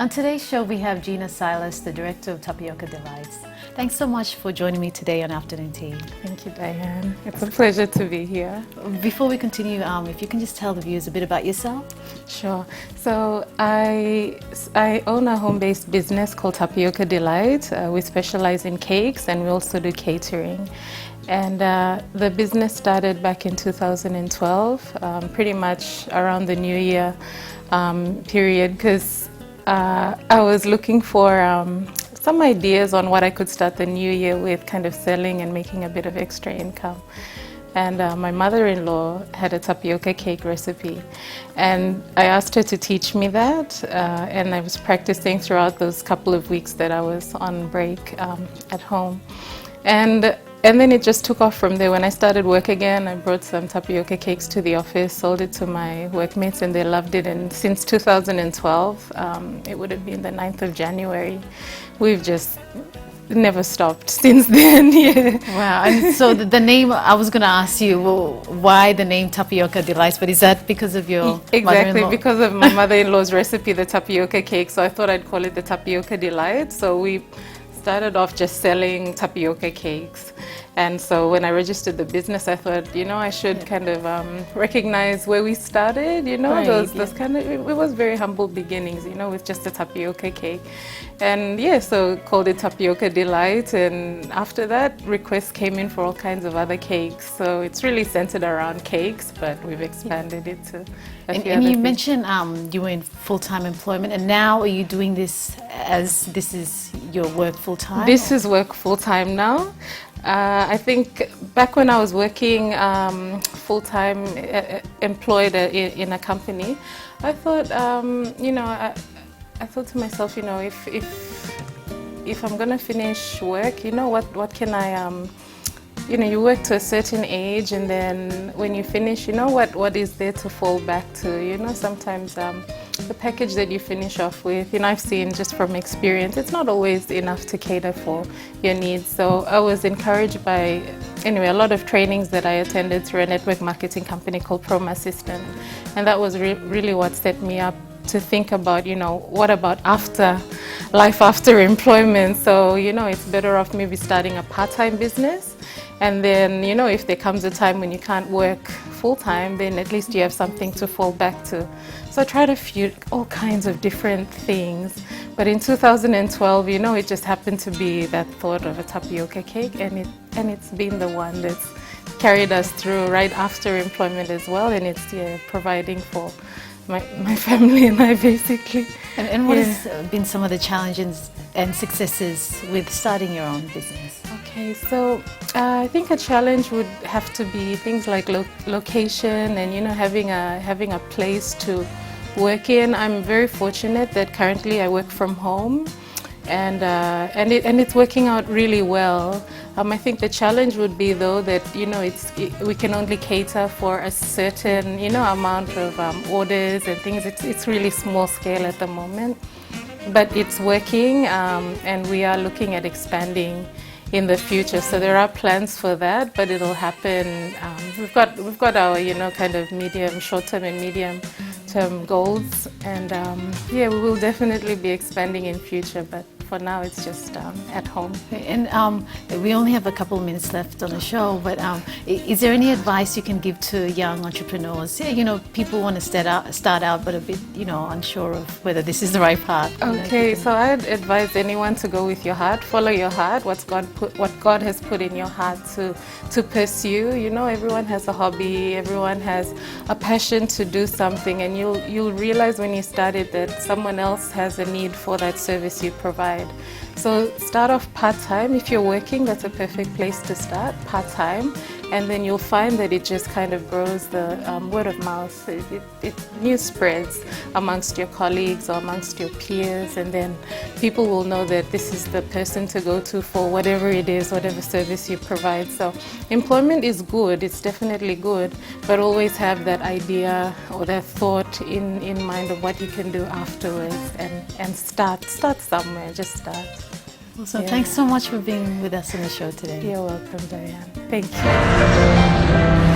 On today's show, we have Gina Silas, the director of Tapioca Delights. Thanks so much for joining me today on Afternoon Tea. Thank you, Diane. It's a pleasure to be here. Before we continue, if you can just tell the viewers a bit about yourself. Sure. So I own a home-based business called Tapioca Delight. We specialize in cakes and we also do catering. And the business started back in 2012, pretty much around the New Year period, because I was looking for some ideas on what I could start the new year with, kind of selling and making a bit of extra income. And my mother-in-law had a tapioca cake recipe, and I asked her to teach me that, and I was practicing throughout those couple of weeks that I was on break at home. And then it just took off from there. When I started work again, I brought some tapioca cakes to the office, sold it to my workmates, and they loved it. And since 2012, it would have been the 9th of January, we've just never stopped since then. Yeah. Wow. And so the name, I was going to ask you, well, why the name Tapioca Delights, but is that because of your Exactly, because of my mother-in-law's recipe, the tapioca cake. So I thought I'd call it the Tapioca Delight. So we started off just selling tapioca cakes. And so when I registered the business, I thought, you know, I should kind of recognize where we started, you know, those kind of, it was very humble beginnings, you know, with just a tapioca cake. And yeah, so called it Tapioca Delight. And after that, requests came in for all kinds of other cakes. So it's really centered around cakes, but we've expanded it to a few And other you things. mentioned you were in full-time employment, and now are you doing this as this is your work full-time? This is work full-time now. I think back when I was working full-time, employed in a company, I thought, you know, I thought to myself, you know, if I'm gonna finish work, you know, what can I, you know, you work to a certain age, and then when you finish, you know, what is there to fall back to? You know, sometimes the package that you finish off with, you know, I've seen just from experience, it's not always enough to cater for your needs. So I was encouraged by, anyway, a lot of trainings that I attended through a network marketing company called Proma System. And that was really what set me up to think about, you know, what about life after employment? So, you know, it's better off maybe starting a part-time business. And then, you know, if there comes a time when you can't work full-time, then at least you have something to fall back to. So I tried all kinds of different things. But in 2012, you know, it just happened to be that thought of a tapioca cake, and it's been the one that's carried us through right after employment as well, and it's providing for my family and I, basically. And what has been some of the challenges and successes with starting your own business? Okay, so I think a challenge would have to be things like location and, you know, having a place to work in. I'm very fortunate that currently I work from home, and it's working out really well. I think the challenge would be, though, that, you know, we can only cater for a certain, you know, amount of orders and things. It's really small scale at the moment, but it's working, and we are looking at expanding in the future. So there are plans for that, but it'll happen. We've got our, you know, kind of short-term and medium-term goals, and yeah, we will definitely be expanding in future, but for now it's just at home. And we only have a couple of minutes left on the show, but is there any advice you can give to young entrepreneurs? Yeah, you know, people want to start out, but a bit, you know, unsure of whether this is the right path. Okay, so I'd advise anyone to go with your heart, follow your heart, what God has put in your heart to pursue. You know, everyone has a hobby, everyone has a passion to do something, and you'll realize when you start it that someone else has a need for that service you provide. So start off part-time. If you're working, that's a perfect place to start, part-time. And then you'll find that it just kind of grows, the word of mouth. News spreads amongst your colleagues or amongst your peers, and then people will know that this is the person to go to for whatever it is, whatever service you provide. So employment is good, it's definitely good, but always have that idea or that thought in mind of what you can do afterwards, and start somewhere, just start. So thanks so much for being with us on the show today. You're welcome, Diane. Thank you.